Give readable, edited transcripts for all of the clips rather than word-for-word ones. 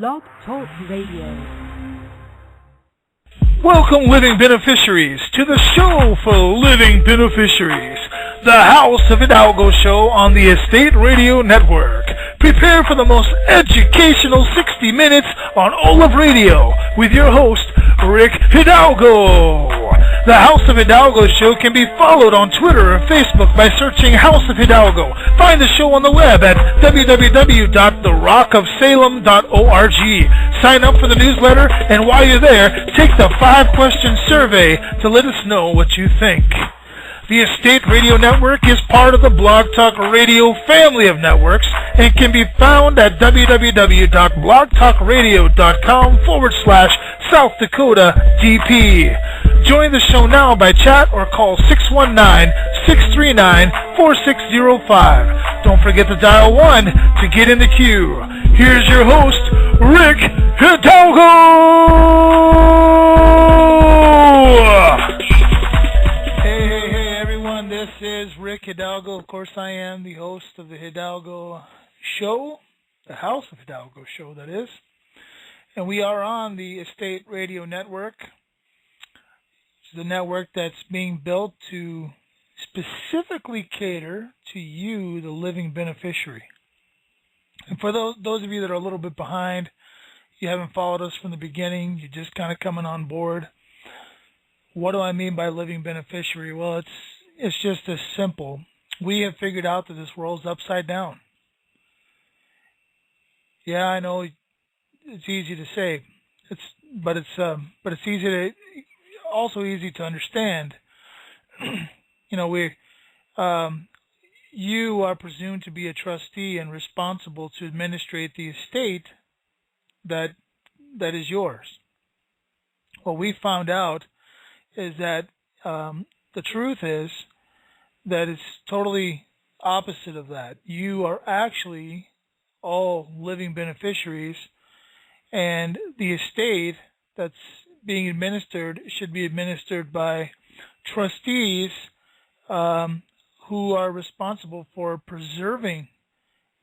Blog Talk Radio. Welcome, living beneficiaries, to the show for living beneficiaries, the House of Hidalgo show on the Estate Radio Network. Prepare for the most educational 60 minutes on all of radio with your host, Rick Hidalgo. The House of Hidalgo show can be followed on Twitter or Facebook by searching House of Hidalgo. Find the show on the web at www.therockofsalem.org. Sign up for the newsletter, and while you're there, take the 5-question survey to let us know what you think. The Estate Radio Network is part of the Blog Talk Radio family of networks and can be found at www.blogtalkradio.com/South Dakota DP. Join the show now by chat or call 619-639-4605. Don't forget to dial 1 to get in the queue. Here's your host, Rick Hidalgo! Hey, everyone. This is Rick Hidalgo. Of course, I am the host of the Hidalgo show, the House of Hidalgo show, that is. And we are on the Estate Radio Network. The network that's being built to specifically cater to you, the living beneficiary. And for those of you that are a little bit behind, you haven't followed us from the beginning, you're just kind of coming on board. What do I mean by living beneficiary? Well, it's just as simple. We have figured out that this world's upside down. Yeah, I know it's easy to say, but it's easy to. Also easy to understand. You are presumed to be a trustee and responsible to administrate the estate that is yours. What we found out is that the truth is that it's totally opposite of that. You are actually all living beneficiaries, and the estate that's being administered should be administered by trustees who are responsible for preserving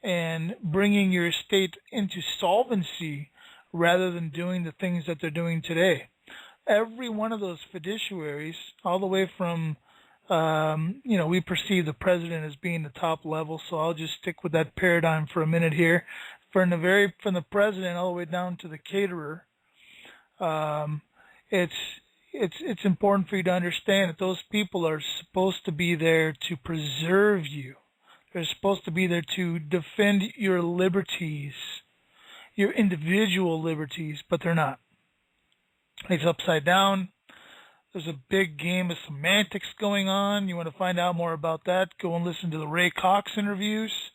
and bringing your estate into solvency rather than doing the things that they're doing today. Every one of those fiduciaries, all the way from, we perceive the president as being the top level, so I'll just stick with that paradigm for a minute here. From the president all the way down to the caterer, it's important for you to understand that those people are supposed to be there to preserve you. They're supposed to be there to defend your liberties, your individual liberties, but they're not. It's upside down. There's a big game of semantics going on. You want to find out more about that, go and listen to the Ray Cox interviews.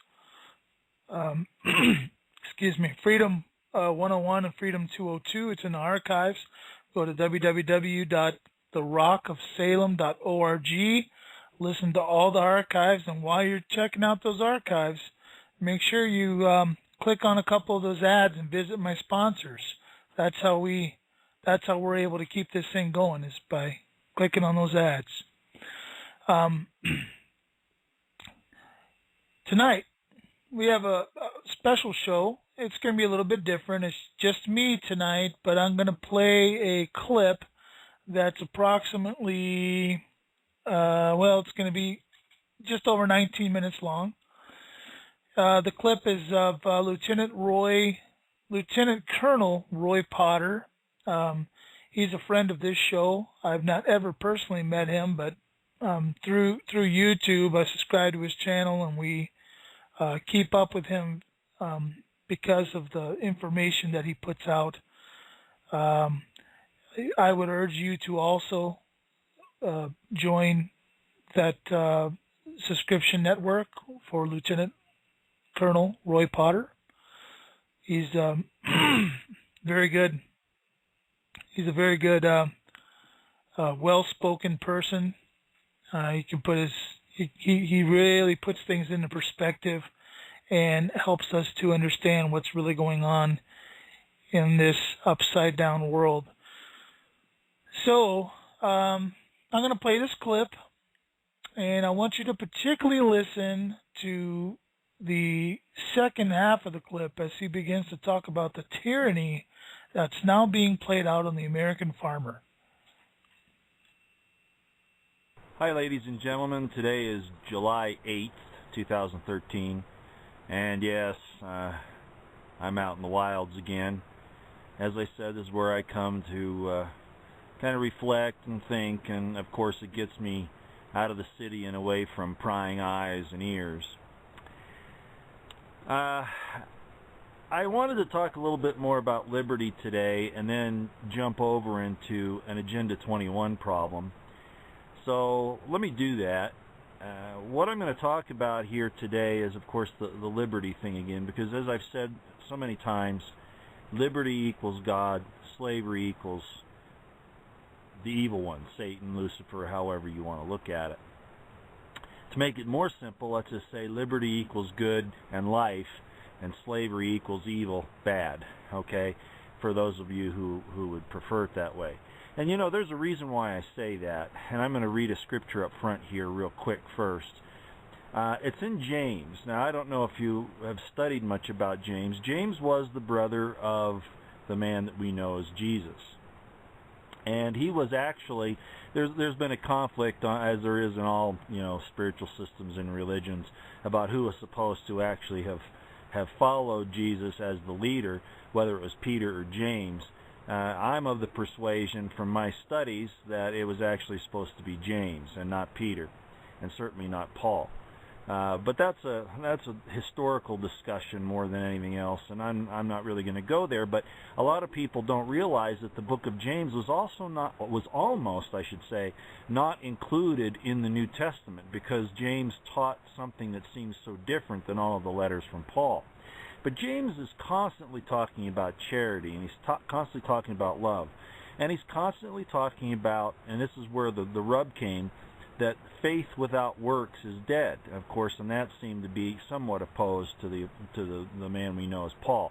Freedom 101 and Freedom 202. It's in the archives. Go to www.therockofsalem.org. Listen to all the archives, and while you're checking out those archives, make sure you click on a couple of those ads and visit my sponsors. That's how we're able to keep this thing going, is by clicking on those ads. Tonight we have a special show. It's going to be a little bit different. It's just me tonight, but I'm going to play a clip that's approximately, it's going to be just over 19 minutes long. The clip is of Lieutenant Colonel Roy Potter. He's a friend of this show. I've not ever personally met him, but through YouTube, I subscribe to his channel, and we keep up with him because of the information that he puts out. I would urge you to also join that subscription network for Lieutenant Colonel Roy Potter. He's very good. He's a very good, well-spoken person. He really puts things into perspective and helps us to understand what's really going on in this upside down world. So, I'm going to play this clip, and I want you to particularly listen to the second half of the clip as he begins to talk about the tyranny that's now being played out on the American farmer. Hi, ladies and gentlemen. Today is July 8th, 2013, and yes, I'm out in the wilds again. As I said, this is where I come to kind of reflect and think, and of course it gets me out of the city and away from prying eyes and ears. I wanted to talk a little bit more about liberty today and then jump over into an Agenda 21 problem. So let me do that. What I'm going to talk about here today is, of course, the liberty thing again, because as I've said so many times, liberty equals God, slavery equals the evil one, Satan, Lucifer, however you want to look at it. To make it more simple, let's just say liberty equals good and life, and slavery equals evil, bad, okay, for those of you who would prefer it that way. And you know, there's a reason why I say that, and I'm going to read a scripture up front here real quick first. It's in James. Now, I don't know if you have studied much about James. James was the brother of the man that we know as Jesus. And he was actually, there's been a conflict, as there is in all, you know, spiritual systems and religions, about who was supposed to actually have followed Jesus as the leader, whether it was Peter or James. I'm of the persuasion from my studies that it was actually supposed to be James and not Peter, and certainly not Paul. But that's a historical discussion more than anything else, and I'm not really going to go there. But a lot of people don't realize that the book of James was almost, I should say, not included in the New Testament, because James taught something that seems so different than all of the letters from Paul. But James is constantly talking about charity, and he's constantly talking about love, and he's constantly talking about, and this is where the rub came, that faith without works is dead, of course, and that seemed to be somewhat opposed to the man we know as Paul.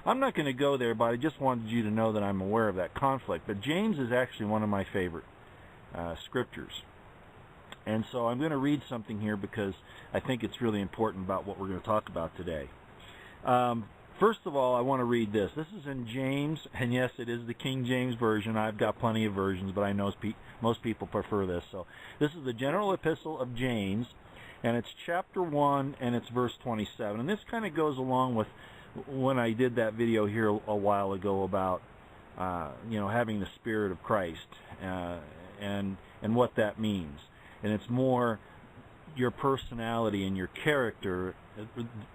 I'm not going to go there, but I just wanted you to know that I'm aware of that conflict. But James is actually one of my favorite scriptures. And so I'm going to read something here because I think it's really important about what we're going to talk about today. First of all, I want to read this. This is in James, and yes, it is the King James Version. I've got plenty of versions, but I know most people prefer this. So this is the General Epistle of James, and it's chapter 1, and it's verse 27. And this kind of goes along with when I did that video here a while ago about, having the Spirit of Christ, and what that means. And it's more your personality and your character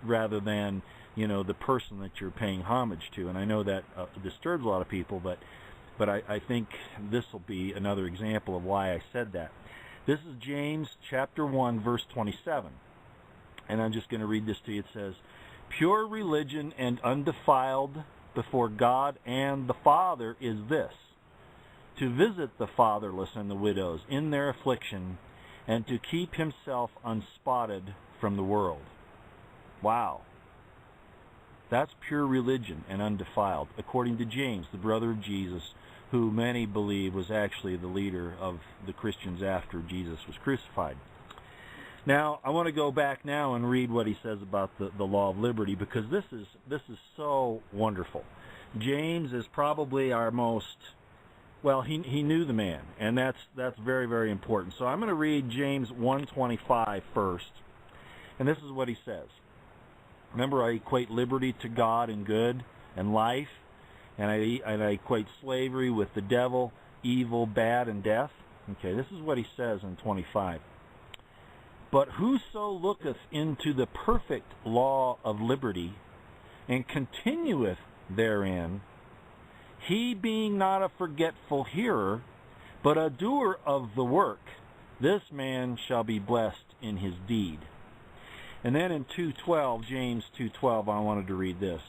rather than, the person that you're paying homage to. And I know that disturbs a lot of people, but I think this will be another example of why I said that. This is James chapter 1, verse 27. And I'm just going to read this to you. It says, "Pure religion and undefiled before God and the Father is this, to visit the fatherless and the widows in their affliction, and to keep himself unspotted from the world." Wow. That's pure religion and undefiled, according to James, the brother of Jesus, who many believe was actually the leader of the Christians after Jesus was crucified. Now, I want to go back now and read what he says about the law of liberty, because this is so wonderful. James is probably our most, well, he knew the man, and that's very, very important. So I'm going to read James 1:25 first, and this is what he says. Remember, I equate liberty to God and good and life, and I equate slavery with the devil, evil, bad, and death. Okay, this is what he says in 25. "But whoso looketh into the perfect law of liberty, and continueth therein, he being not a forgetful hearer, but a doer of the work, this man shall be blessed in his deed." And then in 2:12, James 2:12, I wanted to read this.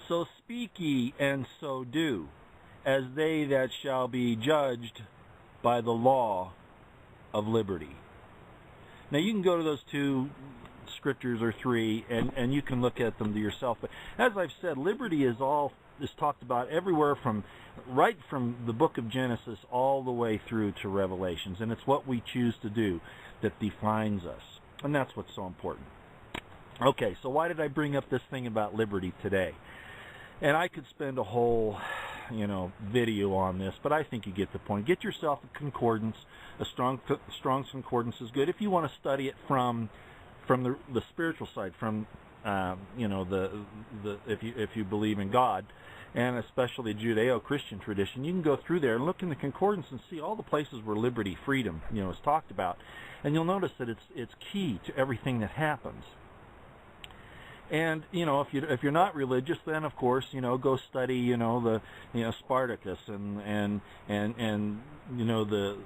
"So speak ye, and so do, as they that shall be judged by the law of liberty." Now you can go to those two scriptures or three, and you can look at them to yourself. But as I've said, liberty is talked about everywhere, right from the book of Genesis all the way through to Revelations, and it's what we choose to do that defines us. And that's what's so important. Okay, so why did I bring up this thing about liberty today? And I could spend a whole, video on this, but I think you get the point. Get yourself a concordance. A strong concordance is good if you want to study it from the spiritual side, from if you believe in God, and especially Judeo-Christian tradition. You can go through there and look in the concordance and see all the places where liberty, freedom, is talked about, and you'll notice that it's key to everything that happens. And if you're not religious, then of course go study the Spartacus and the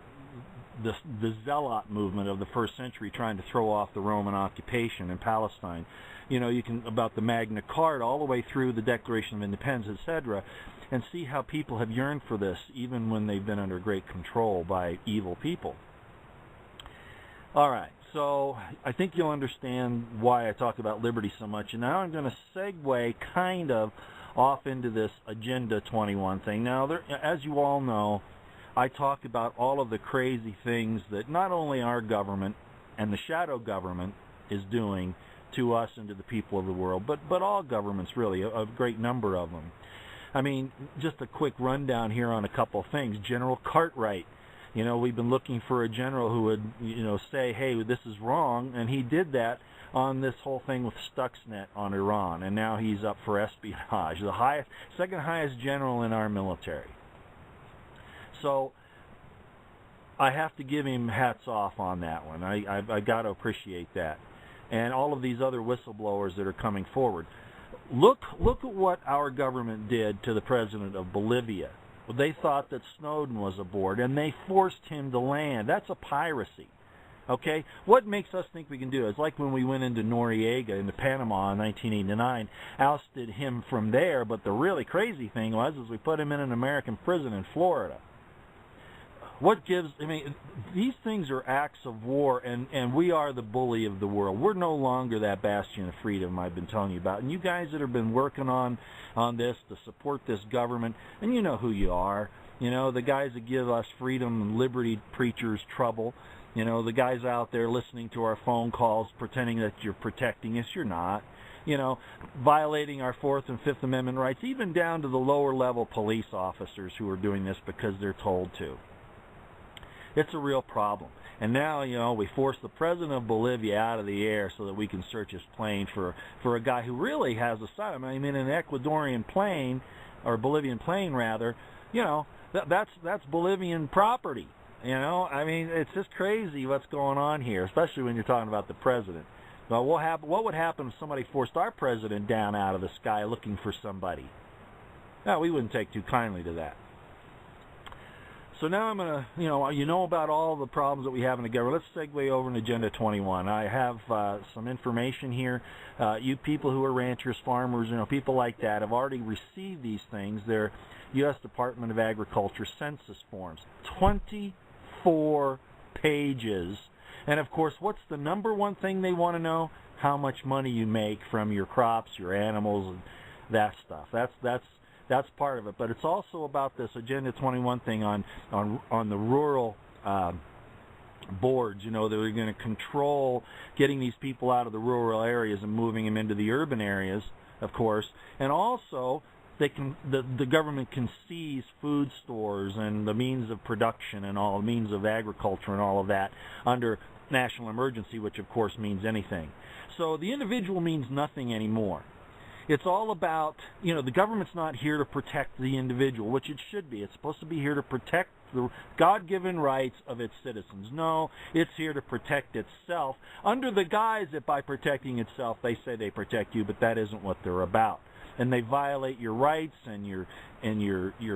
Zealot movement of the first century, trying to throw off the Roman occupation in Palestine. You can, about the Magna Carta all the way through the Declaration of Independence, etc., and see how people have yearned for this even when they've been under great control by evil people. All right, so I think you'll understand why I talk about liberty so much. And now I'm going to segue kind of off into this Agenda 21 thing. Now, as you all know, I talk about all of the crazy things that not only our government and the shadow government is doing to us and to the people of the world, but all governments, really, a great number of them. I mean, just a quick rundown here on a couple of things. General Cartwright. We've been looking for a general who would, say, hey, this is wrong, and he did that on this whole thing with Stuxnet on Iran, and now he's up for espionage, the second highest general in our military. So I have to give him hats off on that one. I got to appreciate that. And all of these other whistleblowers that are coming forward. Look at what our government did to the president of Bolivia. Well, they thought that Snowden was aboard, and they forced him to land. That's a piracy. Okay? What makes us think we can do it? It's like when we went into Noriega into Panama in 1989, ousted him from there, but the really crazy thing was we put him in an American prison in Florida. These things are acts of war, and we are the bully of the world. We're no longer that bastion of freedom I've been telling you about. And you guys that have been working on this to support this government, and you know who you are. The guys that give us freedom and liberty preachers trouble. The guys out there listening to our phone calls pretending that you're protecting us. You're not. Violating our Fourth and Fifth Amendment rights, even down to the lower level police officers who are doing this because they're told to. It's a real problem. And now, we force the president of Bolivia out of the air so that we can search his plane for a guy who really has asylum. I mean, an Ecuadorian plane, or Bolivian plane rather, that's Bolivian property. It's just crazy what's going on here, especially when you're talking about the president. Well, what would happen if somebody forced our president down out of the sky looking for somebody? No, we wouldn't take too kindly to that. So now I'm going to, about all the problems that we have in the government. Let's segue over to Agenda 21. I have some information here. You people who are ranchers, farmers, people like that have already received these things. They're U.S. Department of Agriculture census forms. 24 pages. And, of course, what's the number one thing they want to know? How much money you make from your crops, your animals, and that stuff. That's part of it, but it's also about this Agenda 21 thing on the rural boards. That are going to control getting these people out of the rural areas and moving them into the urban areas, of course. And also, the government can seize food stores and the means of production and all means of agriculture and all of that under national emergency, which of course means anything. So the individual means nothing anymore. It's all about, the government's not here to protect the individual, which it should be. It's supposed to be here to protect the God-given rights of its citizens. No, it's here to protect itself under the guise that by protecting itself, they say they protect you, but that isn't what they're about. And they violate your rights and your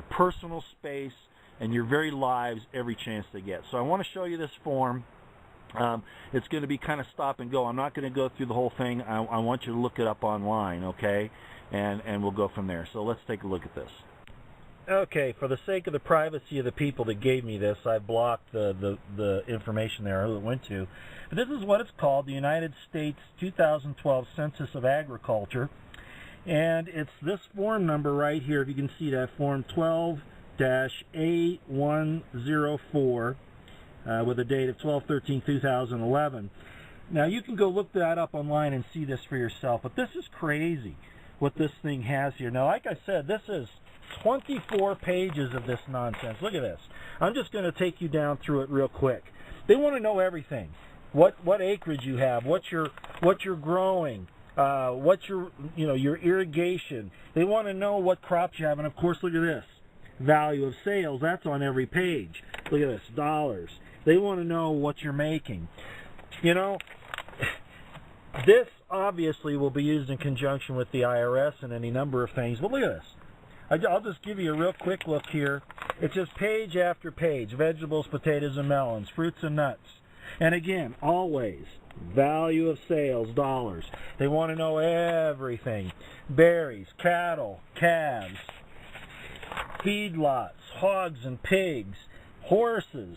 personal space and your very lives every chance they get. So I want to show you this form. It's going to be kind of stop and go. I'm not going to go through the whole thing. I want you to look it up online, okay? And we'll go from there. So let's take a look at this. Okay, for the sake of the privacy of the people that gave me this, I blocked the information there who it went to. But this is what it's called, the United States 2012 Census of Agriculture. And it's this form number right here, if you can see that, form 12-A104. With a date of 12/13/2011. Now, you can go look that up online and see this for yourself, but this is crazy what this thing has here. Now, like I said, this is 24 pages of this nonsense. Look at this. I'm just going to take you down through it real quick. They want to know everything. What acreage you have, what you're growing, what's your irrigation. They want to know what crops you have, and of course, look at this. Value of sales, that's on every page. Look at this, dollars. They want to know what you're making. You know, this obviously will be used in conjunction with the IRS and any number of things, but look at this. I'll just give you a real quick look here. It's just page after page, vegetables, potatoes, and melons, fruits and nuts. And again, always, value of sales, dollars. They want to know everything. Berries, cattle, calves, feedlots, hogs and pigs, horses,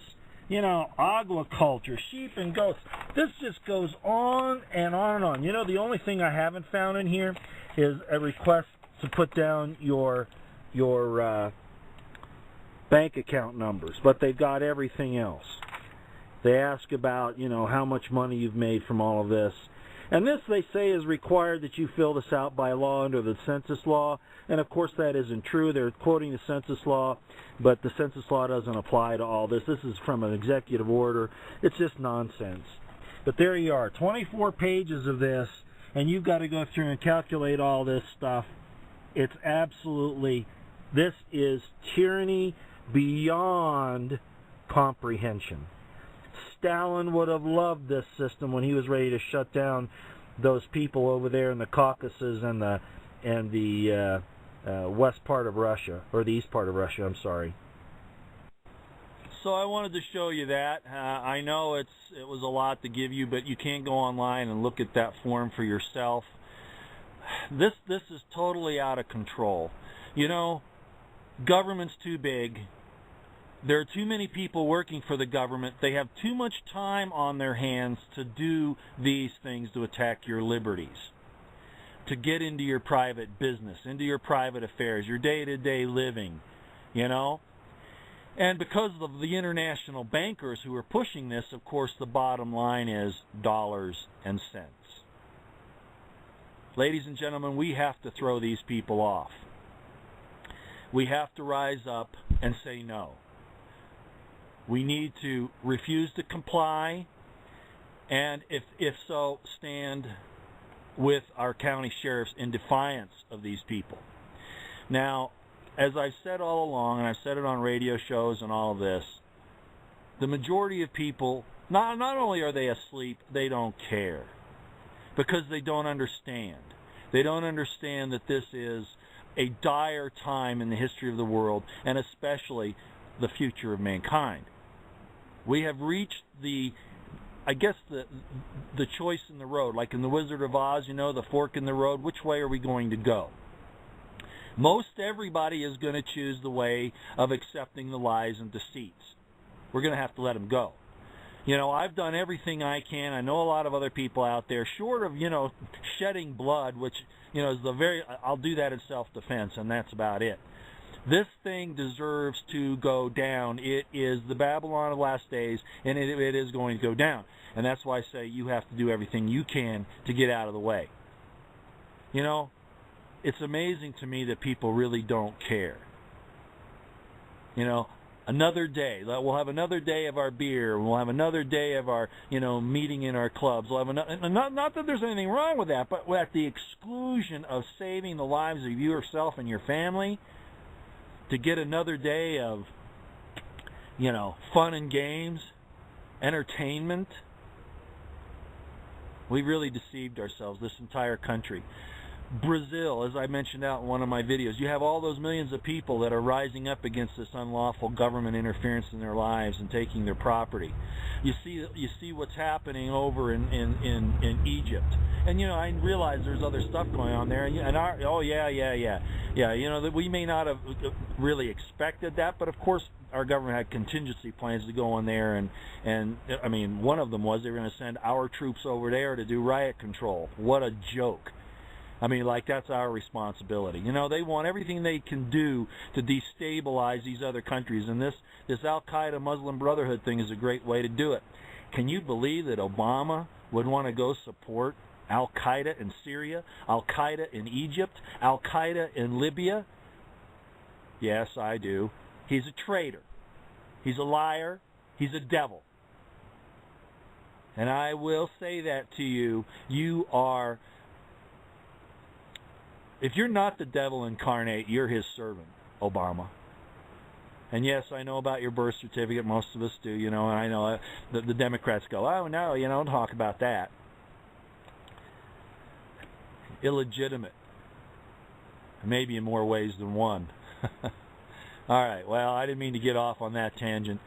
aquaculture, sheep and goats. This just goes on and on and on. The only thing I haven't found in here is a request to put down your bank account numbers, but they've got everything else. They ask about, how much money you've made from all of this. And this, they say, is required that you fill this out by law under the census law. And, of course, that isn't true. They're quoting the census law, but the census law doesn't apply to all this. This is from an executive order. It's just nonsense. But there you are, 24 pages of this, and you've got to go through and calculate all this stuff. It's absolutely, this is tyranny beyond comprehension. Stalin would have loved this system when he was ready to shut down those people over there in the Caucasus and the west part of Russia, or the east part of Russia, I'm sorry. So I wanted to show you that. I know it was a lot to give you, but you can't go online and look at that form for yourself. This is totally out of control. Government's too big. There are too many people working for the government. They have too much time on their hands to do these things, to attack your liberties, to get into your private business, into your private affairs, your day-to-day living, And because of the international bankers who are pushing this, of course, the bottom line is dollars and cents. Ladies and gentlemen, we have to throw these people off. We have to rise up and say no. We need to refuse to comply, and if so, stand with our county sheriffs in defiance of these people. Now, as I've said all along, and I've said it on radio shows and all of this, the majority of people, not only are they asleep, they don't care, because they don't understand. They don't understand that this is a dire time in the history of the world, and especially the future of mankind. We have reached the choice in the road, like in the Wizard of Oz, the fork in the road. Which way are we going to go? Most everybody is going to choose the way of accepting the lies and deceits. We're going to have to let them go. I've done everything I can. I know a lot of other people out there, short of, shedding blood, which, is I'll do that in self-defense, and that's about it. This thing deserves to go down. It is the Babylon of last days, and it is going to go down. And that's why I say you have to do everything you can to get out of the way. It's amazing to me that people really don't care. Another day. We'll have another day of our beer. We'll have another day of our, meeting in our clubs. We'll have another, not that there's anything wrong with that, but at the exclusion of saving the lives of yourself and your family, to get another day of, fun and games, entertainment. We really deceived ourselves, this entire country. Brazil, as I mentioned out in one of my videos, you have all those millions of people that are rising up against this unlawful government interference in their lives and taking their property. You see what's happening over in Egypt, and I realize there's other stuff going on there. And that we may not have really expected that, but of course our government had contingency plans to go in there, and I mean, one of them was they were going to send our troops over there to do riot control. What a joke. I mean, that's our responsibility. They want everything they can do to destabilize these other countries, and this Al-Qaeda Muslim Brotherhood thing is a great way to do it. Can you believe that Obama would want to go support Al-Qaeda in Syria, Al-Qaeda in Egypt, Al-Qaeda in Libya? Yes, I do. He's a traitor. He's a liar. He's a devil. And I will say that to you. You are, if you're not the devil incarnate, you're his servant, Obama. And yes, I know about your birth certificate. Most of us do, and I know the Democrats go, oh, no, don't talk about that. Illegitimate. Maybe in more ways than one. All right, well, I didn't mean to get off on that tangent.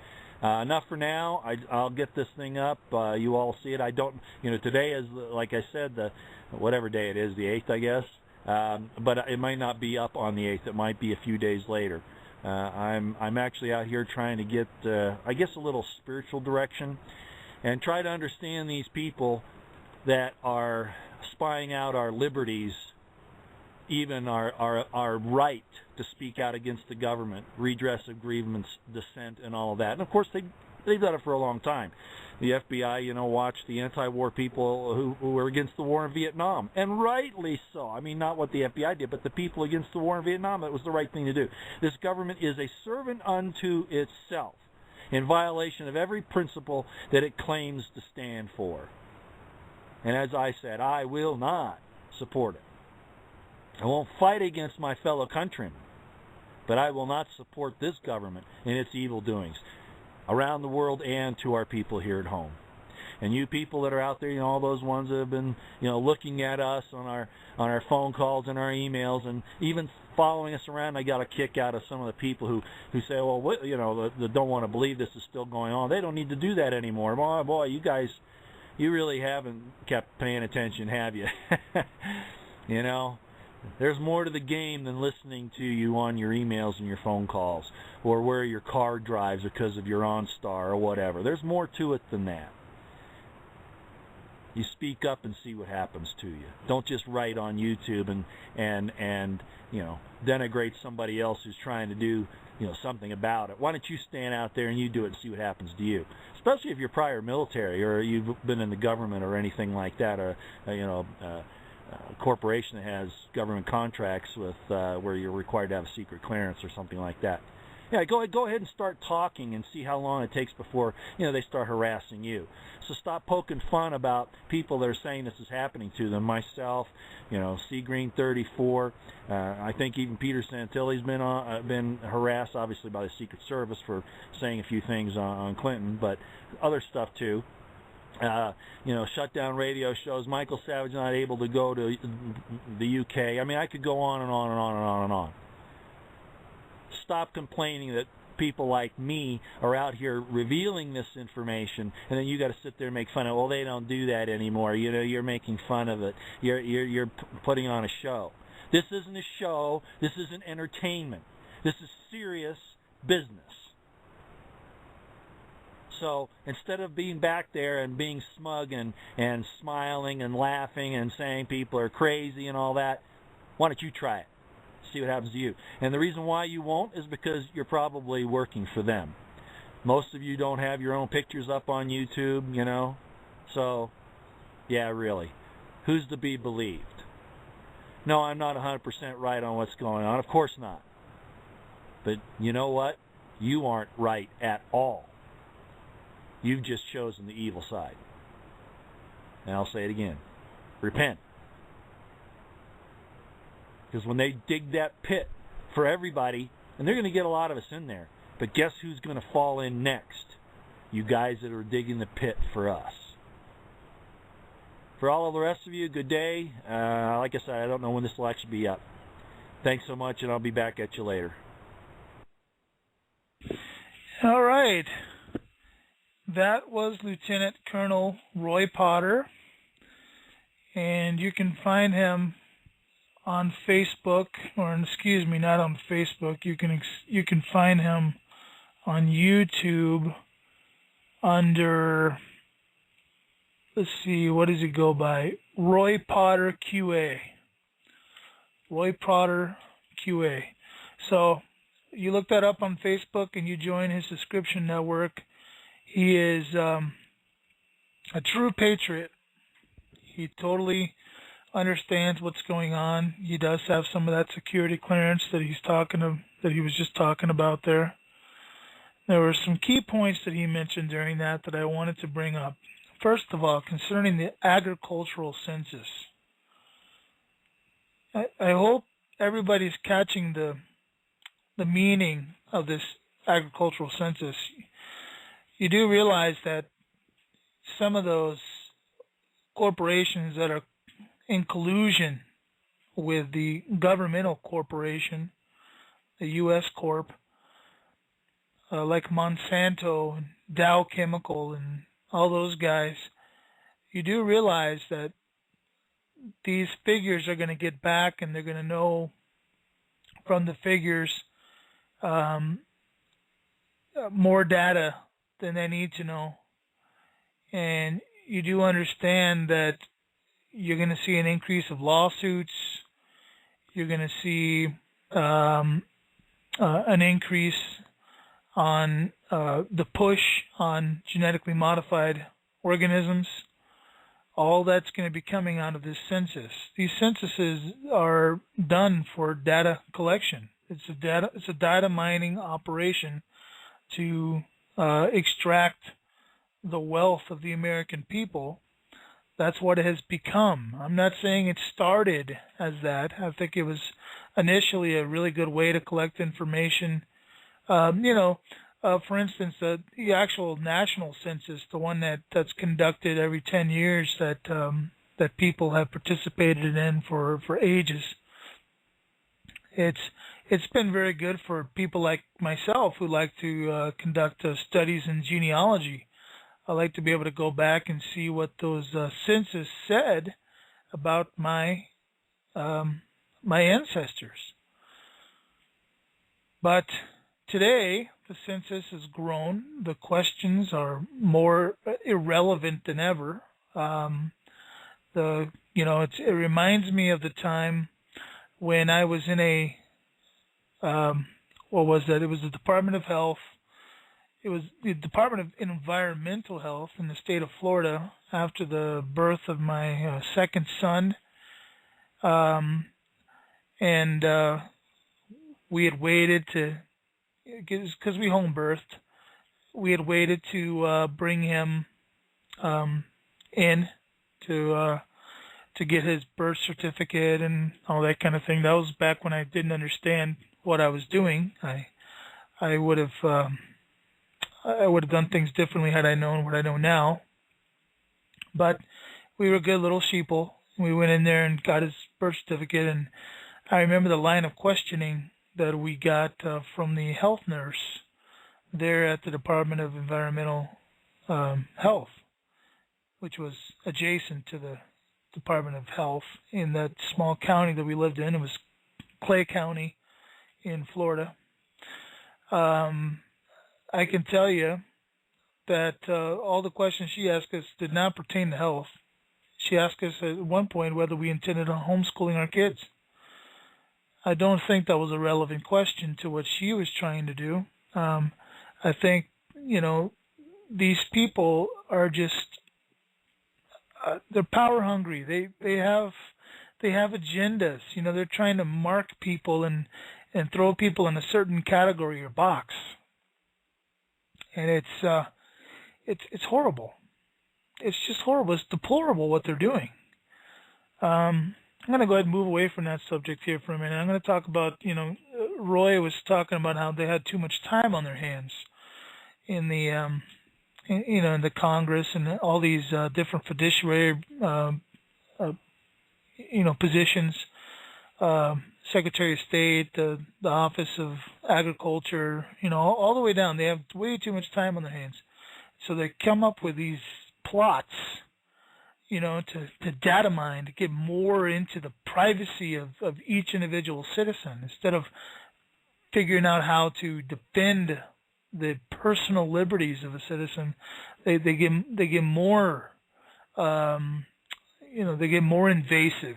Enough for now. I'll get this thing up. You all see it. I don't, today is, like I said, whatever day it is, the 8th, I guess. But it might not be up on the 8th. It might be a few days later. I'm actually out here trying to get, I guess, a little spiritual direction and try to understand these people that are spying out our liberties, even our right to speak out against the government, redress of grievance, dissent, and all of that. And of course, they've done it for a long time. The FBI, watched the anti-war people who were against the war in Vietnam, and rightly so. I mean, not what the FBI did, but the people against the war in Vietnam. That was the right thing to do. This government is a servant unto itself, in violation of every principle that it claims to stand for. And as I said, I will not support it. I won't fight against my fellow countrymen, but I will not support this government in its evil doings around the world and to our people here at home. And you people that are out there, all those ones that have been, looking at us on our phone calls and our emails and even following us around, I got a kick out of some of the people who say, well, that don't want to believe this is still going on. They don't need to do that anymore. Boy, you guys, you really haven't kept paying attention, have you? There's more to the game than listening to you on your emails and your phone calls or where your car drives because of your OnStar or whatever. There's more to it than that. You speak up and see what happens to you. Don't just write on YouTube and denigrate somebody else who's trying to do something about it. Why don't you stand out there and you do it and see what happens to you? Especially if you're prior military or you've been in the government or anything like that, or a corporation that has government contracts with where you're required to have a secret clearance or something like that. Yeah, go ahead and start talking and see how long it takes before they start harassing you. So stop poking fun about people that are saying this is happening to them. Myself, C Green 34. I think even Peter Santilli's been harassed, obviously by the Secret Service for saying a few things on Clinton, but other stuff too. Shut down radio shows. Michael Savage not able to go to the UK. I mean, I could go on and on and on and on and on. Stop complaining that people like me are out here revealing this information, and then you got to sit there and make fun of. Well, they don't do that anymore. You're making fun of it. You're putting on a show. This isn't a show. This isn't entertainment. This is serious business. So instead of being back there and being smug and smiling and laughing and saying people are crazy and all that, why don't you try it? See what happens to you. And the reason why you won't is because you're probably working for them. Most of you don't have your own pictures up on YouTube, So, yeah, really. Who's to be believed? No, I'm not 100% right on what's going on. Of course not. But you know what? You aren't right at all. You've just chosen the evil side. And I'll say it again. Repent. Because when they dig that pit for everybody, and they're going to get a lot of us in there, but guess who's going to fall in next? You guys that are digging the pit for us. For all of the rest of you, good day. Like I said, I don't know when this will actually be up. Thanks so much, and I'll be back at you later. All right. That was Lieutenant Colonel Roy Potter, and you can find him on Facebook, or excuse me, not on Facebook. You can find him on YouTube under, let's see, what does he go by? Roy Potter QA. Roy Potter QA. So you look that up on Facebook and you join his subscription network. He is a true patriot, He totally understands what's going on. He does have some of that security clearance that he was just talking about there. There were some key points that he mentioned during that I wanted to bring up. First of all, concerning the agricultural census. I hope everybody's catching the meaning of this agricultural census. You do realize that some of those corporations that are in collusion with the governmental corporation, the U.S. Corp, like Monsanto and Dow Chemical and all those guys, you do realize that these figures are going to get back, and they're going to know from the figures more data than they need to know. And you do understand that you're going to see an increase of lawsuits. You're going to see an increase on the push on genetically modified organisms. All that's going to be coming out of this census. These censuses are done for data collection. It's a data mining operation to extract the wealth of the American people. That's what it has become. I'm not saying it started as that. I think it was initially a really good way to collect information. For instance, the actual national census, the one that's conducted every 10 years that people have participated in for ages. It's been very good for people like myself who like to conduct studies in genealogy. I like to be able to go back and see what those census said about my ancestors. But today, the census has grown. The questions are more irrelevant than ever. It reminds me of the time when I was in It was the Department of Health. It was the Department of Environmental Health in the state of Florida after the birth of my second son. We had waited because we home birthed. We had waited to bring him in to get his birth certificate and all that kind of thing. That was back when I didn't understand what I was doing. I would have done things differently had I known what I know now. But we were good little sheeple. We went in there and got his birth certificate, and I remember the line of questioning that we got from the health nurse there at the Department of Environmental Health, which was adjacent to the Department of Health in that small county that we lived in. It was Clay County in Florida. I can tell you that all the questions she asked us did not pertain to health. She asked us at one point whether we intended on homeschooling our kids. I don't think that was a relevant question to what she was trying to do. I think, these people are just, they're power hungry. They have agendas. They're trying to mark people and throw people in a certain category or box. And it's horrible. It's just horrible. It's deplorable what they're doing. I'm going to go ahead and move away from that subject here for a minute. I'm going to talk about, Roy was talking about how they had too much time on their hands in the, in the Congress and all these different fiduciary, positions, Secretary of State, the Office of Agriculture, all the way down. They have way too much time on their hands. So they come up with these plots, to data mine, to get more into the privacy of each individual citizen instead of figuring out how to defend the personal liberties of a citizen. They get more, they get more invasive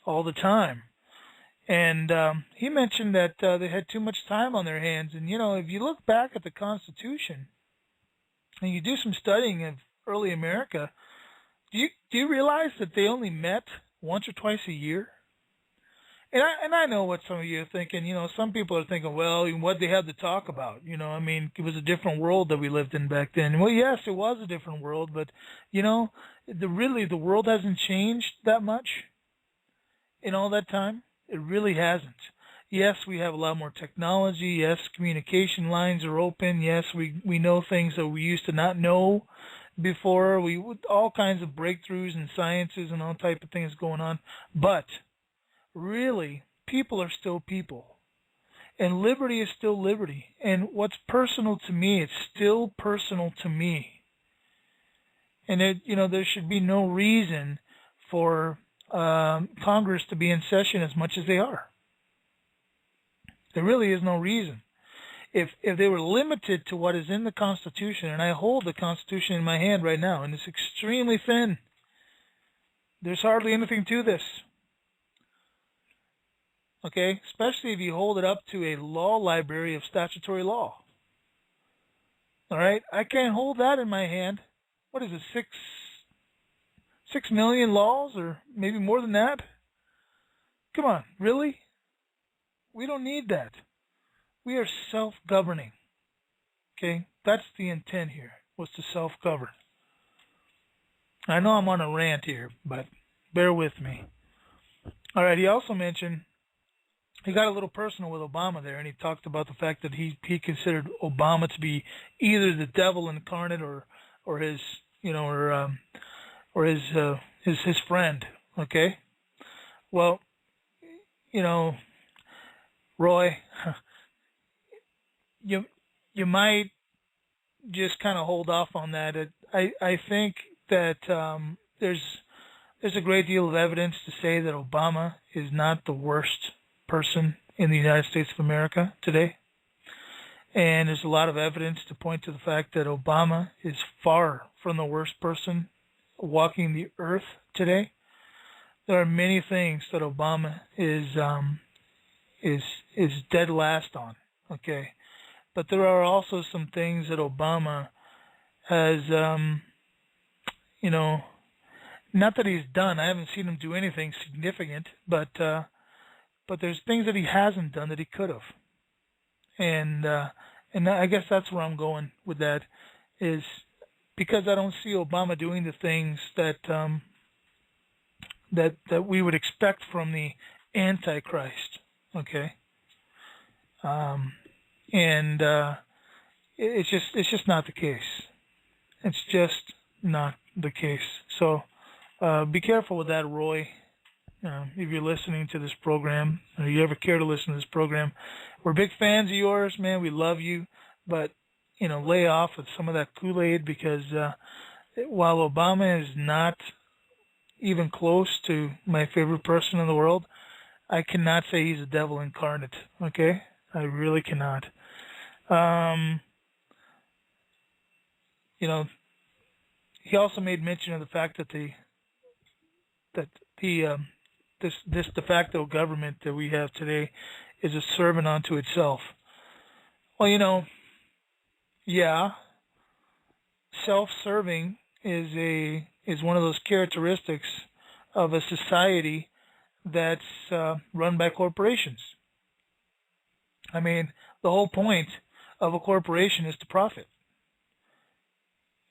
all the time. And he mentioned that they had too much time on their hands. And, if you look back at the Constitution and you do some studying of early America, Do you realize that they only met once or twice a year? And I know what some of you are thinking. Some people are thinking, well, what they had to talk about. I mean, it was a different world that we lived in back then. Well, yes, it was a different world, but the world hasn't changed that much in all that time. It really hasn't. Yes, we have a lot more technology. Yes, communication lines are open. Yes, we know things that we used to not know before. All kinds of breakthroughs in sciences and all type of things going on, but really, people are still people, and liberty is still liberty. And what's personal to me, it's still personal to me. And there should be no reason for Congress to be in session as much as they are. There really is no reason. If they were limited to what is in the Constitution, and I hold the Constitution in my hand right now, and it's extremely thin. There's hardly anything to this. Okay, especially if you hold it up to a law library of statutory law. All right, I can't hold that in my hand. What is it, 6 million laws, or maybe more than that? Come on, really? We don't need that. We are self-governing. Okay, that's the intent here, was to self-govern. I know I'm on a rant here, but bear with me. All right, he also mentioned, he got a little personal with Obama there, and he talked about the fact that he considered Obama to be either the devil incarnate or his his friend. Okay, well, Roy, you might just kind of hold off on that. I think that there's a great deal of evidence to say that Obama is not the worst person in the United States of America today. And there's a lot of evidence to point to the fact that Obama is far from the worst person walking the earth today. There are many things that Obama is dead last on, okay? But there are also some things that Obama has, not that he's done. I haven't seen him do anything significant, but there's things that he hasn't done that he could have. And I guess that's where I'm going with that, is because I don't see Obama doing the things that that we would expect from the Antichrist. Okay. It's just not the case. It's just not the case. So be careful with that, Roy. If you're listening to this program, or you ever care to listen to this program, we're big fans of yours, man. We love you, but lay off with some of that Kool-Aid, because while Obama is not even close to my favorite person in the world, I cannot say he's a devil incarnate. Okay, I really cannot. He also made mention of the fact that this de facto government that we have today is a servant unto itself. Well, yeah, self-serving is one of those characteristics of a society that's run by corporations. I mean, the whole point of a corporation is to profit.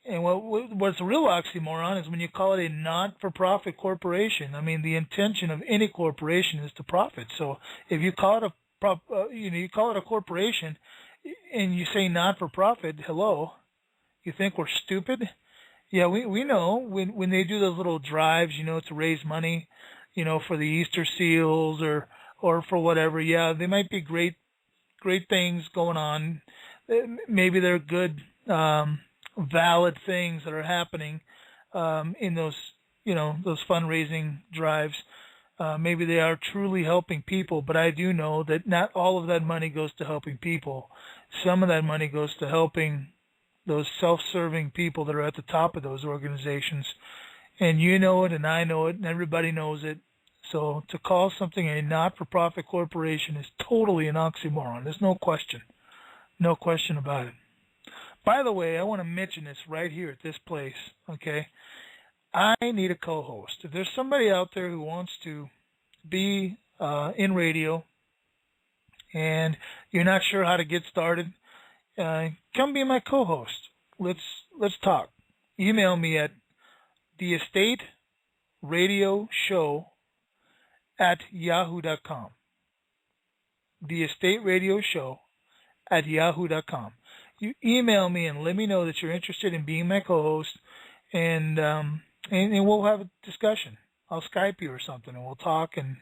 And what's a real oxymoron is when you call it a not-for-profit corporation. I mean, the intention of any corporation is to profit. So if you call it you call it a corporation, and you say not-for-profit, hello, you think we're stupid? Yeah, we know when they do those little drives, to raise money, for the Easter seals or for whatever. Yeah, they might be great things going on. Maybe they're good, valid things that are happening in those fundraising drives. Maybe they are truly helping people, but I do know that not all of that money goes to helping people. Some of that money goes to helping those self-serving people that are at the top of those organizations. And you know it, and I know it, and everybody knows it. So to call something a not-for-profit corporation is totally an oxymoron. There's no question. No question about it. By the way, I want to mention this right here at this place, okay? I need a co-host. If there's somebody out there who wants to be in radio and you're not sure how to get started, come be my co-host. Let's talk. Email me at theestateradioshow@yahoo.com. theestateradioshow@yahoo.com. You email me and let me know that you're interested in being my co-host, and we'll have a discussion. I'll Skype you or something, and we'll talk and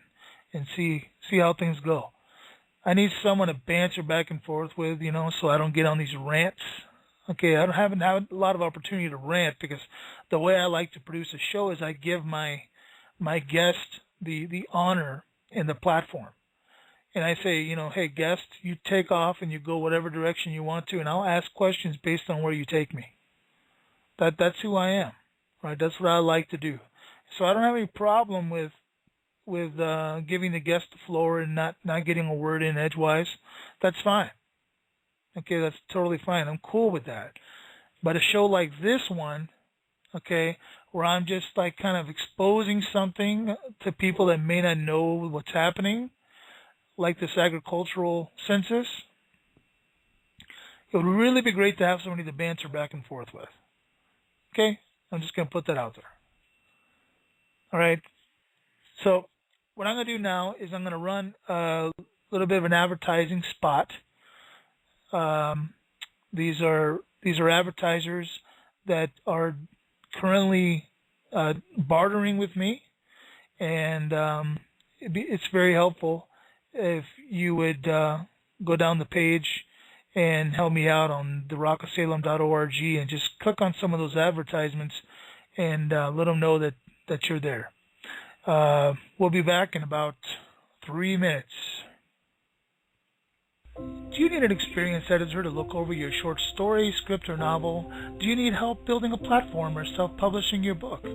see how things go. I need someone to banter back and forth with, so I don't get on these rants. Okay, I haven't had a lot of opportunity to rant because the way I like to produce a show is I give my guest the honor and the platform. And I say, hey, guest, you take off and you go whatever direction you want to, and I'll ask questions based on where you take me. That's who I am, right? That's what I like to do. So I don't have any problem with giving the guest the floor and not getting a word in edgewise. That's fine. Okay, that's totally fine. I'm cool with that. But a show like this one, okay, where I'm just like kind of exposing something to people that may not know what's happening, like this agricultural census, it would really be great to have somebody to banter back and forth with. Okay? I'm just going to put that out there. All right? So what I'm going to do now is I'm going to run a little bit of an advertising spot. These are advertisers that are currently bartering with me, and it's very helpful if you would go down the page and help me out on therockofsalem.org and just click on some of those advertisements and let them know that you're there. We'll be back in about 3 minutes. Do you need an experienced editor to look over your short story, script, or novel? Do you need help building a platform or self-publishing your book?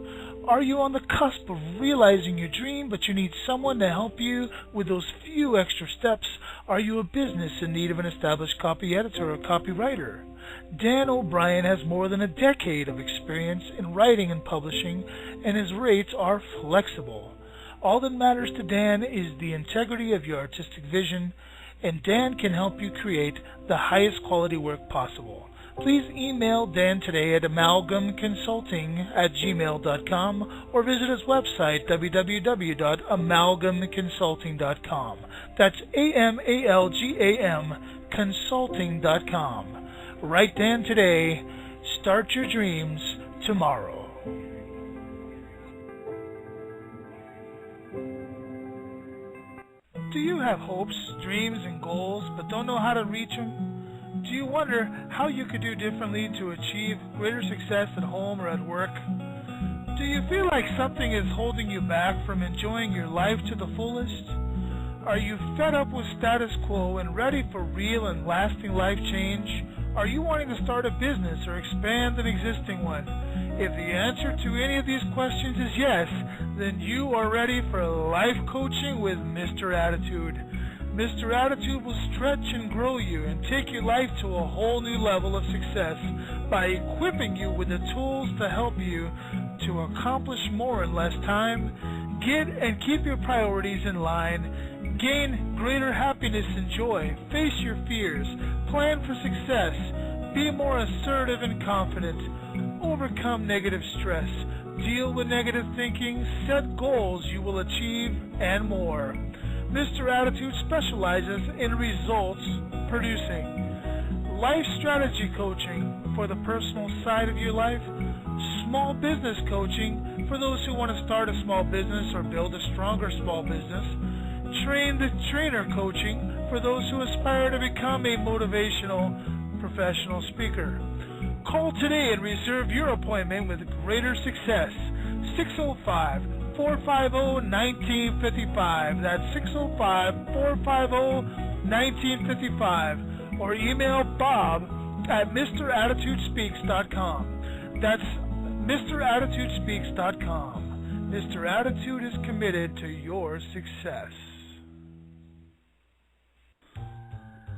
Are you on the cusp of realizing your dream, but you need someone to help you with those few extra steps? Are you a business in need of an established copy editor or copywriter? Dan O'Brien has more than a decade of experience in writing and publishing, and his rates are flexible. All that matters to Dan is the integrity of your artistic vision, and Dan can help you create the highest quality work possible. Please email Dan today at amalgamconsulting@gmail.com or visit his website, www.amalgamconsulting.com. That's AMALGAM consulting.com. Write Dan today. Start your dreams tomorrow. Do you have hopes, dreams, and goals, but don't know how to reach them? Do you wonder how you could do differently to achieve greater success at home or at work? Do you feel like something is holding you back from enjoying your life to the fullest? Are you fed up with status quo and ready for real and lasting life change? Are you wanting to start a business or expand an existing one? If the answer to any of these questions is yes, then you are ready for life coaching with Mr. Attitude. Mr. Attitude will stretch and grow you and take your life to a whole new level of success by equipping you with the tools to help you to accomplish more in less time, get and keep your priorities in line, gain greater happiness and joy, face your fears, plan for success, be more assertive and confident, overcome negative stress, deal with negative thinking, set goals you will achieve, and more. Mr. Attitude specializes in results producing. Life strategy coaching for the personal side of your life, small business coaching for those who want to start a small business or build a stronger small business, trainer coaching for those who aspire to become a motivational professional speaker. Call today and reserve your appointment with greater success. 605-450-1955. That's 605-450-1955. Or email Bob at MrAttitudespeaks.com. That's MrAttitudespeaks.com. Mr. Attitude is committed to your success.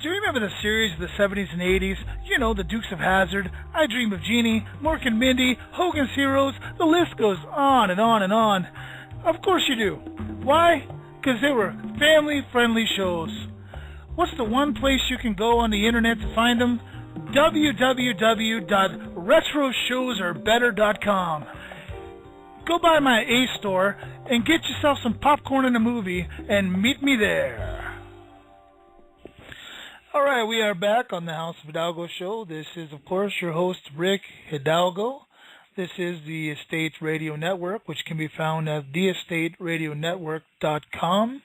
Do you remember the series of the 70s and 80s? You know, the Dukes of Hazzard, I Dream of Jeannie, Mork and Mindy, Hogan's Heroes, the list goes on and on and on. Of course you do. Why? Because they were family-friendly shows. What's the one place you can go on the internet to find them? www.retroshowsarbetter.com. Go by my Ace store and get yourself some popcorn and a movie and meet me there. All right, we are back on the House of Hidalgo show. This is, of course, your host, Rick Hidalgo. This is the Estate Radio Network, which can be found at theestateradionetwork.com.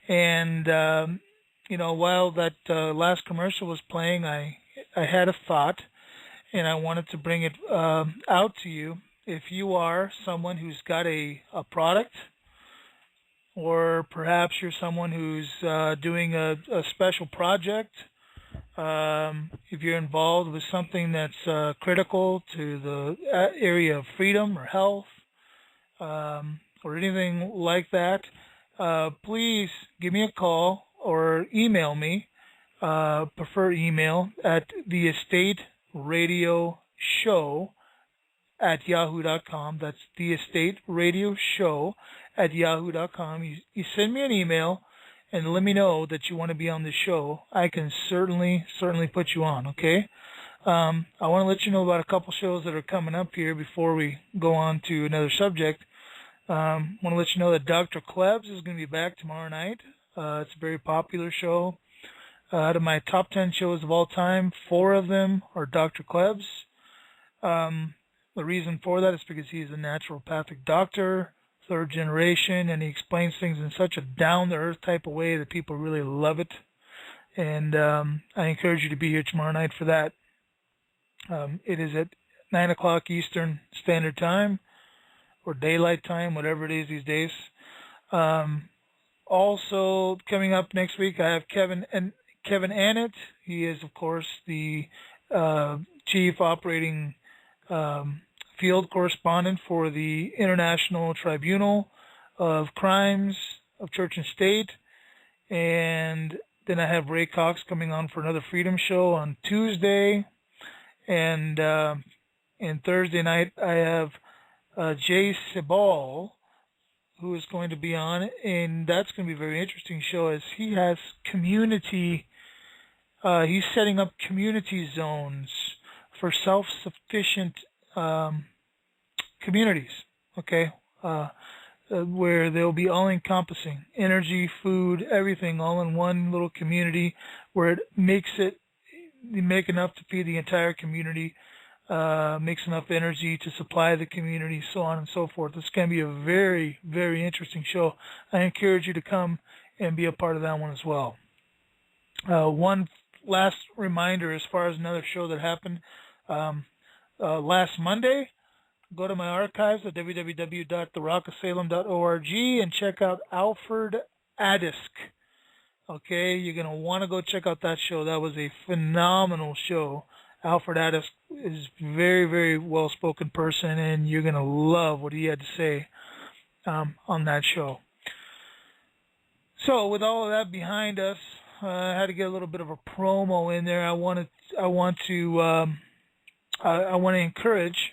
And, while that last commercial was playing, I had a thought, and I wanted to bring it out to you. If you are someone who's got a product, or perhaps you're someone who's doing a special project, if you're involved with something that's critical to the area of freedom or health, or anything like that, please give me a call or email me, prefer email, at theestateradioshow@yahoo.com. That's theestateradioshow@yahoo.com. You send me an email and let me know that you want to be on the show. I can certainly put you on, okay? I want to let you know about a couple shows that are coming up here before we go on to another subject. I want to let you know that Dr. Klebs is going to be back tomorrow night. It's a very popular show. Out of my top 10 shows of all time, 4 of them are Dr. Klebs. The reason for that is because he's a naturopathic doctor, 3rd generation, and he explains things in such a down-to-earth type of way that people really love it. And I encourage you to be here tomorrow night for that. It is at 9 o'clock Eastern Standard Time, or Daylight Time, whatever it is these days. Also, coming up next week, I have Kevin Annett. He is, of course, the Chief Operating Field Correspondent for the International Tribunal of Crimes of Church and State. And then I have Ray Cox coming on for another Freedom Show on Tuesday. And Thursday night, I have Jay Sebal, who is going to be on, and that's going to be a very interesting show as he has community, he's setting up community zones for self-sufficient communities, okay, where they'll be all-encompassing, energy, food, everything, all in one little community, where it make enough to feed the entire community, makes enough energy to supply the community, so on and so forth. It's going to be a very, very interesting show. I encourage you to come and be a part of that one as well. One last reminder as far as another show that happened last Monday. Go to my archives at www.therockofsalem.org and check out Alfred Adisk. Okay, you're going to want to go check out that show. That was a phenomenal show. Alfred Adisk is a very, very well-spoken person, and you're going to love what he had to say on that show. So with all of that behind us, I had to get a little bit of a promo in there. I want to encourage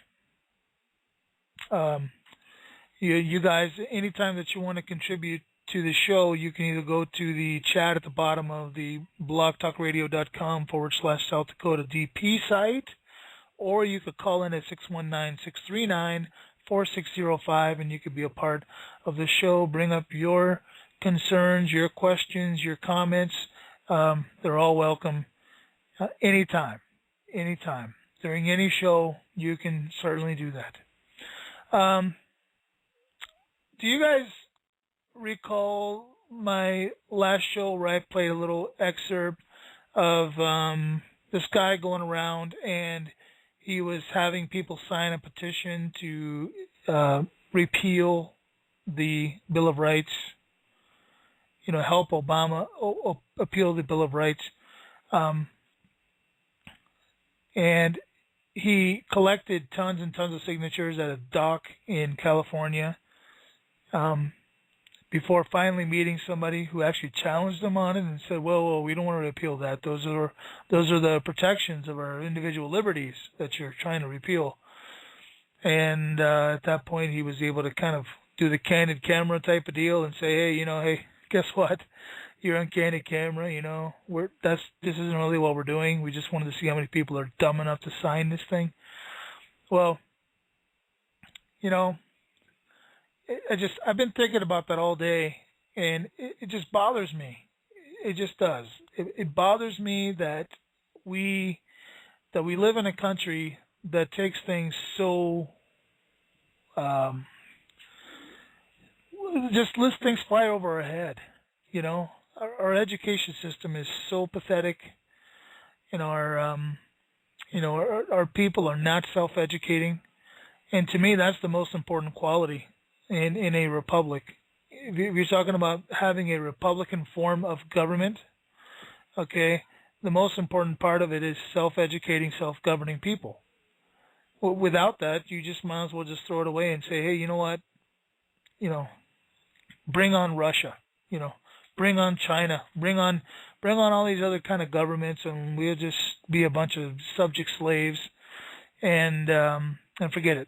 you guys, anytime that you want to contribute to the show, you can either go to the chat at the bottom of the blogtalkradio.com/South Dakota DP site, or you could call in at 619-639-4605, and you could be a part of the show. Bring up your concerns, your questions, your comments. They're all welcome anytime. During any show, you can certainly do that. Do you guys recall my last show where I played a little excerpt of this guy going around and he was having people sign a petition to repeal the Bill of Rights, help Obama appeal the Bill of Rights. And he collected tons and tons of signatures at a dock in California. before finally meeting somebody who actually challenged them on it and said, well, we don't want to repeal that. Those are the protections of our individual liberties that you're trying to repeal. And at that point, he was able to kind of do the candid camera type of deal and say, hey, guess what? You're on candid camera, this isn't really what we're doing. We just wanted to see how many people are dumb enough to sign this thing. Well, I've been thinking about that all day, and it just bothers me. It just does. It bothers me that we live in a country that takes things so, just lets things fly over our head. Our education system is so pathetic. Our people are not self-educating, and to me, that's the most important quality in a republic. If you're talking about having a Republican form of government, okay, the most important part of it is self-educating, self-governing people. Well, without that, you just might as well just throw it away and say, hey, you know what? Bring on Russia. Bring on China. Bring on all these other kind of governments, and we'll just be a bunch of subject slaves, and forget it.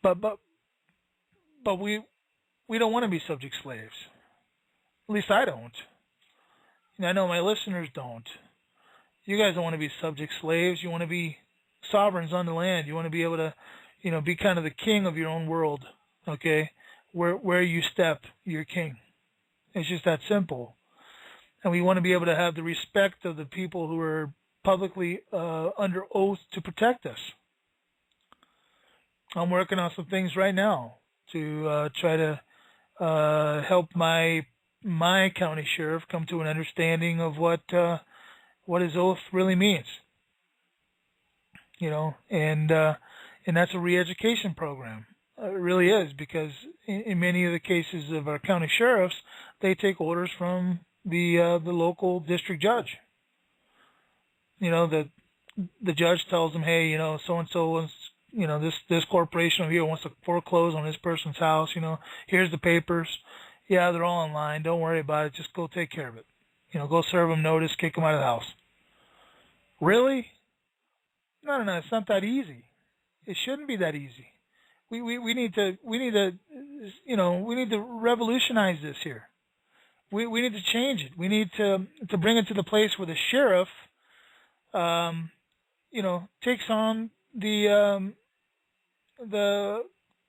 But we don't want to be subject slaves. At least I don't. I know my listeners don't. You guys don't want to be subject slaves. You want to be sovereigns on the land. You want to be able to, be kind of the king of your own world. Okay, where you step, you're king. It's just that simple. And we want to be able to have the respect of the people who are publicly under oath to protect us. I'm working on some things right now to try to help my county sheriff come to an understanding of what his oath really means. And that's a re-education program. It really is, because in many of the cases of our county sheriffs, they take orders from the local district judge. The judge tells them, hey, so and so wants, this corporation over here wants to foreclose on this person's house. Here's the papers. Yeah, they're all online. Don't worry about it. Just go take care of it. Go serve them notice, kick them out of the house. Really? No, it's not that easy. It shouldn't be that easy. We need to revolutionize this here. We need to change it. We need to bring it to the place where the sheriff, takes on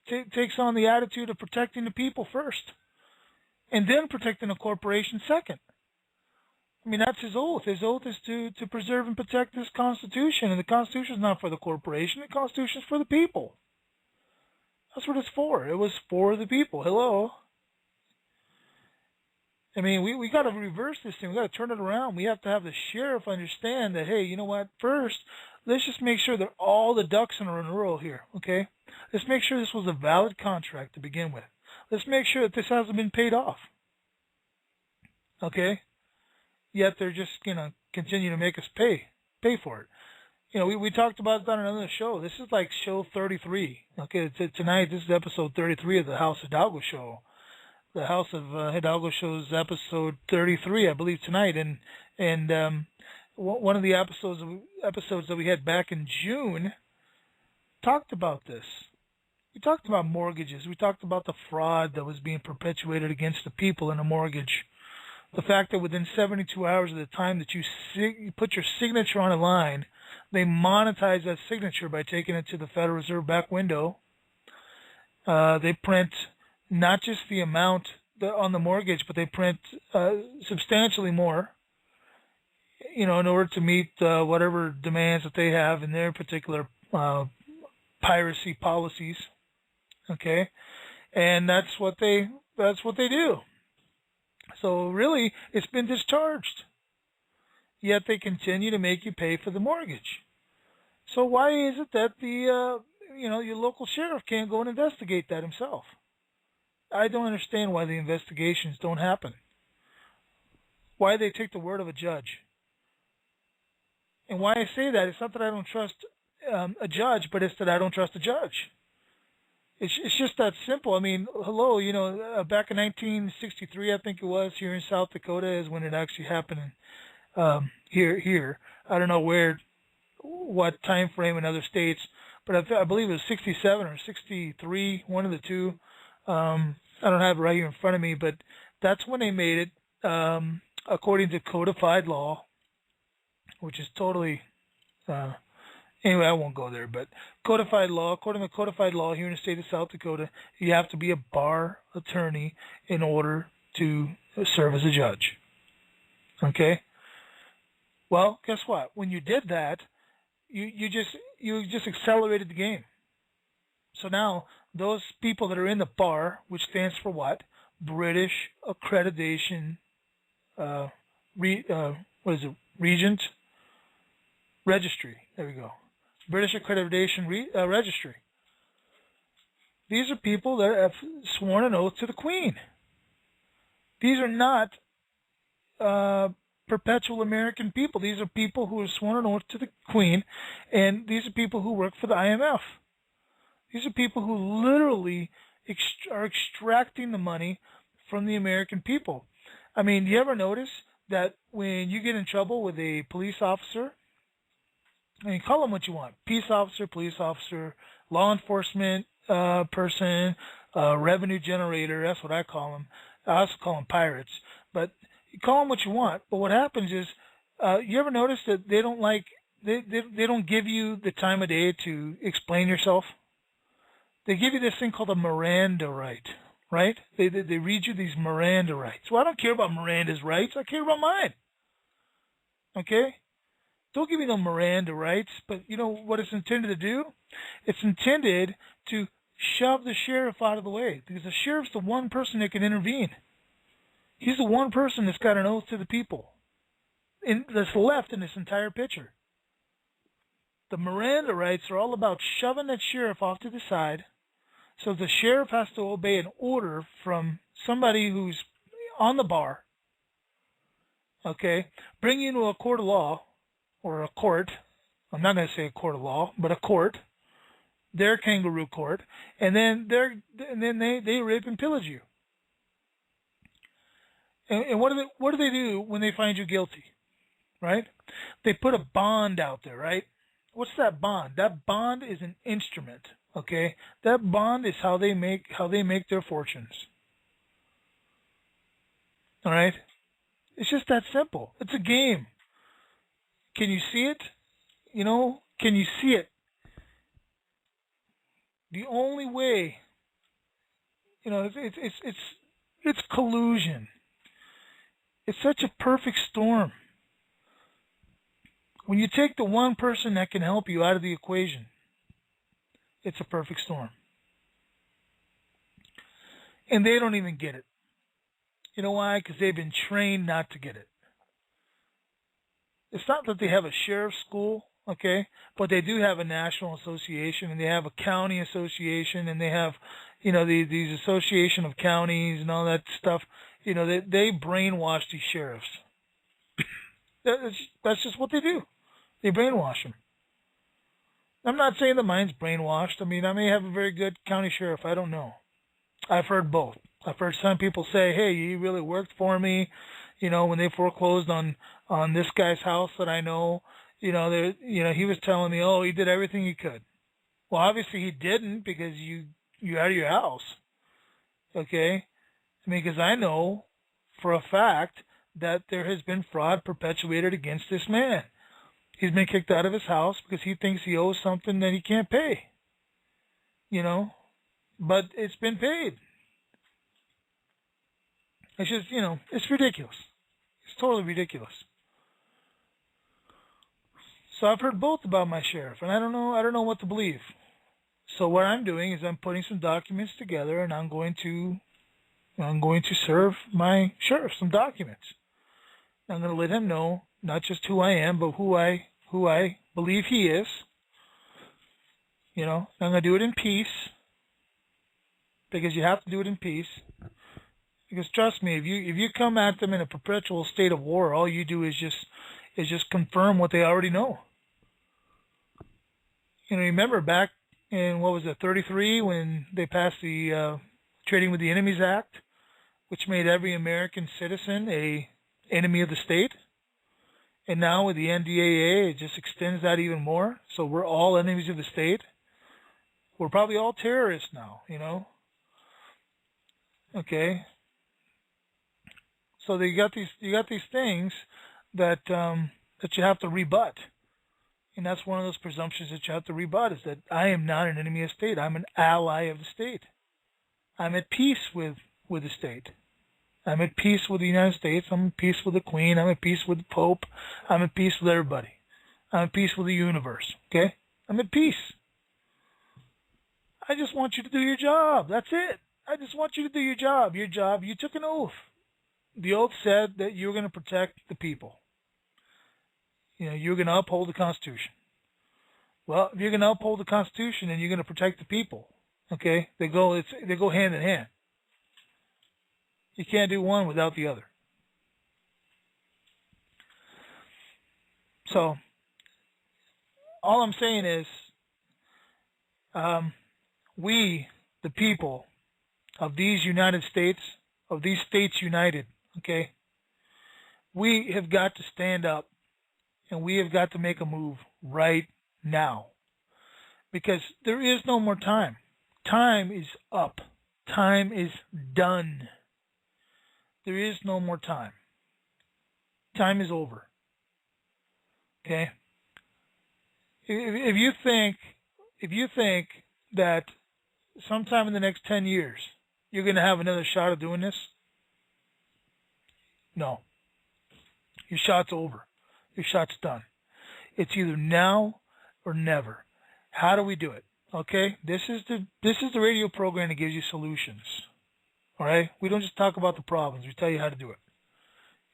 takes on the attitude of protecting the people first, and then protecting the corporation second. That's his oath. His oath is to preserve and protect this Constitution, and the Constitution is not for the corporation. The Constitution is for the people. That's what it's for. It was for the people. Hello. We got to reverse this thing. We got to turn it around. We have to have the sheriff understand that, hey, you know what? First, let's just make sure that all the ducks are in a row here, okay? Let's make sure this was a valid contract to begin with. Let's make sure that this hasn't been paid off, okay? Yet they're just, continue to make us pay for it. We talked about it on another show. This is like show 33. Okay, tonight this is episode 33 of the House of Hidalgo show. The House of Hidalgo show's episode 33, I believe, tonight. And one of the episodes that we had back in June talked about this. We talked about mortgages. We talked about the fraud that was being perpetuated against the people in a mortgage. The fact that within 72 hours of the time that you put your signature on a line, they monetize that signature by taking it to the Federal Reserve back window. They print not just the amount on the mortgage, but they print substantially more, in order to meet whatever demands that they have in their particular piracy policies. Okay, and that's what they do. So really, it's been discharged. Yet they continue to make you pay for the mortgage. So why is it that your local sheriff can't go and investigate that himself? I don't understand why the investigations don't happen. Why they take the word of a judge. And why I say that, it's not that I don't trust a judge, but it's that I don't trust a judge. It's just that simple. I mean, hello, back in 1963, I think it was, here in South Dakota is when it actually happened. Here, I don't know what time frame in other states, but I believe it was 67 or 63, one of the two. I don't have it right here in front of me, but that's when they made it, according to codified law, which is totally, anyway, I won't go there, but codified law, according to codified law here in the state of South Dakota, you have to be a bar attorney in order to serve as a judge. Okay? Well, guess what? When you did that, you just accelerated the game. So now those people that are in the bar, which stands for what? British Accreditation, what is it? Regent Registry. There we go. British Accreditation Registry. These are people that have sworn an oath to the Queen. These are not perpetual American people. These are people who have sworn an oath to the Queen, and these are people who work for the IMF. These are people who literally are extracting the money from the American people. I mean, do you ever notice that when you get in trouble with a police officer, and you call them what you want, peace officer, police officer, law enforcement person, revenue generator, that's what I call them. I also call them pirates. But you call them what you want, but what happens is, you ever notice that they don't give you the time of day to explain yourself? They give you this thing called a Miranda right, right? They read you these Miranda rights. Well, I don't care about Miranda's rights. I care about mine. Okay? Don't give me no Miranda rights, but you know what it's intended to do? It's intended to shove the sheriff out of the way, because the sheriff's the one person that can intervene. He's the one person that's got an oath to the people that's left in this entire picture. The Miranda rights are all about shoving that sheriff off to the side, so the sheriff has to obey an order from somebody who's on the bar, okay, bring you to a court of law, or a court. I'm not going to say a court of law, but a court, their kangaroo court, and then they rape and pillage you. And what do they do when they find you guilty, right? They put a bond out there, right? What's that bond? That bond is an instrument, okay? That bond is how they make their fortunes. All right? It's just that simple. It's a game. Can you see it? Can you see it? The only way, it's collusion. It's such a perfect storm. When you take the one person that can help you out of the equation, it's a perfect storm. And they don't even get it. You know why? Because they've been trained not to get it. It's not that they have a sheriff's school, okay, but they do have a national association, and they have a county association, and they have, these association of counties and all that stuff. They brainwash these sheriffs. That's just what they do. They brainwash them. I'm not saying that mine's brainwashed. I mean, I may have a very good county sheriff. I don't know. I've heard both. I've heard some people say, hey, he really worked for me. When they foreclosed on this guy's house that I know, he was telling me, oh, he did everything he could. Well, obviously he didn't, because you out of your house. Okay? I mean, because I know for a fact that there has been fraud perpetuated against this man. He's been kicked out of his house because he thinks he owes something that he can't pay. But it's been paid. It's just, it's ridiculous. It's totally ridiculous. So I've heard both about my sheriff, and I don't know what to believe. So what I'm doing is I'm putting some documents together, and I'm going to serve my sheriff some documents. I'm going to let him know not just who I am, but who I believe he is. I'm going to do it in peace, because you have to do it in peace. Because trust me, if you come at them in a perpetual state of war, all you do is just confirm what they already know. Remember back in, what was it, 33, when they passed the Trading with the Enemies Act, which made every American citizen a enemy of the state. And now with the NDAA, it just extends that even more. So we're all enemies of the state. We're probably all terrorists now, you know. Okay. So you got these things that that you have to rebut. And that's one of those presumptions that you have to rebut, is that I am not an enemy of the state. I'm an ally of the state. I'm at peace with the state. I'm at peace with the United States. I'm at peace with the Queen. I'm at peace with the Pope. I'm at peace with everybody. I'm at peace with the universe. Okay? I'm at peace. I just want you to do your job. That's it. I just want you to do your job. Your job, you took an oath. The oath said that you were going to protect the people. You know, you're going to uphold the Constitution. Well, if you're going to uphold the Constitution and you're going to protect the people, okay, they go hand in hand. You can't do one without the other. So, all I'm saying is, we, the people of these United States, of these states united, okay, we have got to stand up and we have got to make a move right now. Because there is no more time. Time is up. Time is done. There is no more time. Time is over. Okay? If you think that sometime in the next 10 years you're going to have another shot of doing this, no. Your shot's over. Your shot's done. It's either now or never. How do we do it? Okay? This is the radio program that gives you solutions. All right? We don't just talk about the problems. We tell you how to do it.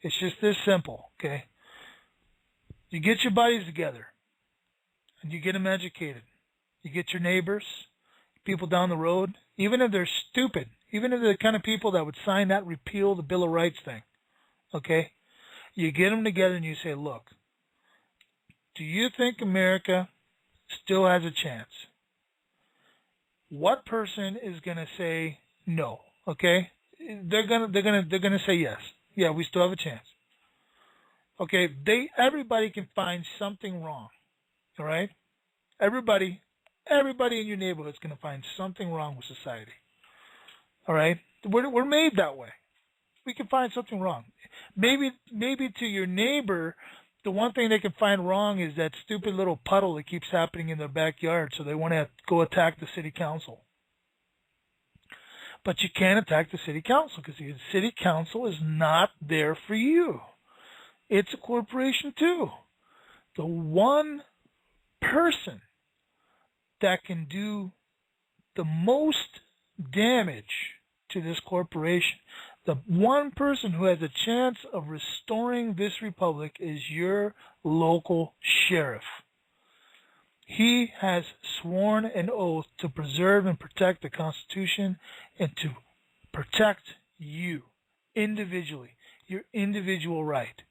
It's just this simple, okay? You get your buddies together, and you get them educated. You get your neighbors, people down the road, even if they're stupid, even if they're the kind of people that would sign that repeal the Bill of Rights thing, okay? You get them together and you say, look, do you think America still has a chance? What person is going to say no? Okay, they're gonna say yes. Yeah, we still have a chance. Okay, everybody can find something wrong. All right, everybody in your neighborhood is gonna find something wrong with society. All right, we're made that way. We can find something wrong. Maybe to your neighbor, the one thing they can find wrong is that stupid little puddle that keeps happening in their backyard, so they want to go attack the city council. But you can't attack the city council because the city council is not there for you. It's a corporation too. The one person that can do the most damage to this corporation, the one person who has a chance of restoring this republic, is your local sheriff. He has sworn an oath to preserve and protect the Constitution and to protect you individually, your individual right.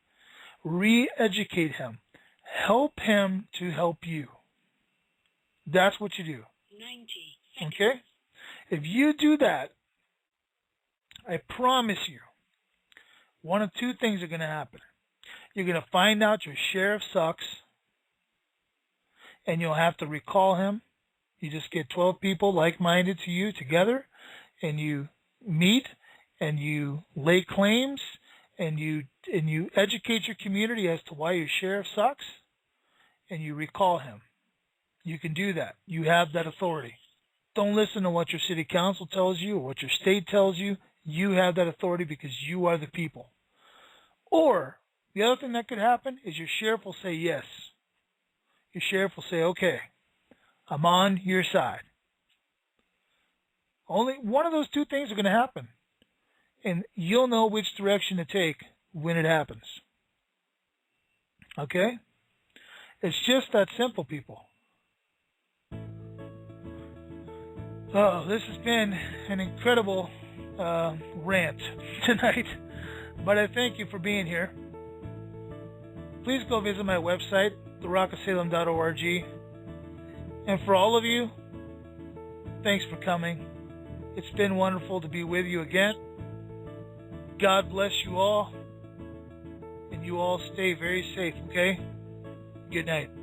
Re-educate him. Help him to help you. That's what you do. 90 seconds. Okay? If you do that, I promise you, one of two things are going to happen. You're going to find out your sheriff sucks, and you'll have to recall him. You just get 12 people like-minded to you together, and you meet, and you lay claims, and you educate your community as to why your sheriff sucks, and you recall him. You can do that. You have that authority. Don't listen to what your city council tells you or what your state tells you. You have that authority because you are the people. Or the other thing that could happen is your sheriff will say yes. Your sheriff will say, okay, I'm on your side. Only one of those two things are going to happen. And you'll know which direction to take when it happens. Okay? It's just that simple, people. Oh, this has been an incredible rant tonight. But I thank you for being here. Please go visit my website, therockofsalem.org. And for all of you thanks for coming. It's been wonderful to be with you again. God bless you all, and you all stay very safe, okay? Good night.